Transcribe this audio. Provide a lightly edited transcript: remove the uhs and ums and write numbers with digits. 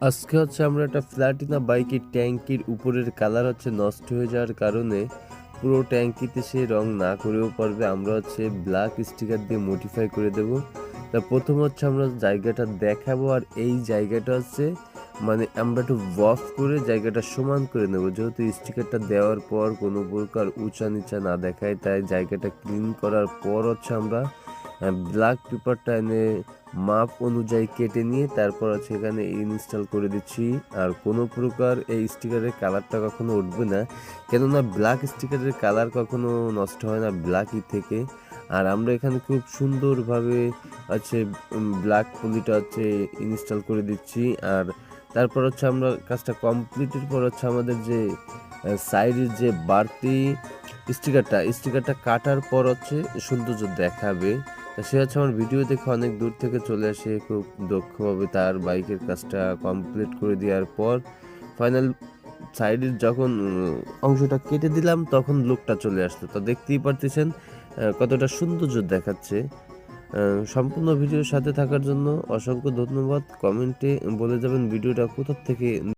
আজকে আমরা একটা প্লাটিনা বাইকের ট্যাঙ্কির উপরের কালার নষ্ট হয়ে যাওয়ার কারণে পুরো ট্যাঙ্কিতে সে রং না করেও পারবে। আমরা ব্ল্যাক স্টিকার দিয়ে মডিফাই করে দেব। তা প্রথম আমরা জায়গাটা দেখাবো, আর এই জায়গাটা মানে আমরা একটু ওয়াশ করে জায়গাটা সমান করে নেব, যেহেতু স্টিকারটা দেওয়ার পর কোনো প্রকার উঁচা নিচা না দেখায়। তাই জায়গাটা ক্লিন করার পর আমরা ব্ল্যাক পেপারটা এনে মাপ অনুযায়ী কেটে নিয়ে তারপর এখানে ইনস্টল করে দিচ্ছি। আর কোনো প্রকার এই স্টিকারের কালারটা কখনো উঠবে না, কেননা ব্ল্যাক স্টিকারের কালার কখনো নষ্ট হয় না ব্ল্যাকই থেকে। আর আমরা এখানে খুব সুন্দরভাবে ব্ল্যাক পলিটা ইনস্টল করে দিচ্ছি। আর তারপর আমরা কাজটা কমপ্লিটের পর আমাদের যে সাইডের যে বাড়তি স্টিকারটা কাটার পর সৌন্দর্য দেখাবে। তা সে আমার ভিডিও দেখে অনেক দূর থেকে চলে আসে, খুব দক্ষভাবে তার বাইকের কাজটা কমপ্লিট করে দেওয়ার পর ফাইনাল সাইডের যখন অংশটা কেটে দিলাম তখন লুকটা চলে আসতো। তো দেখতেই পারতেছেন কতটা সৌন্দর্য দেখাচ্ছে। সম্পূর্ণ ভিডিওর সাথে থাকার জন্য অসংখ্য ধন্যবাদ। কমেন্টে বলে যাবেন ভিডিওটা কোথা থেকে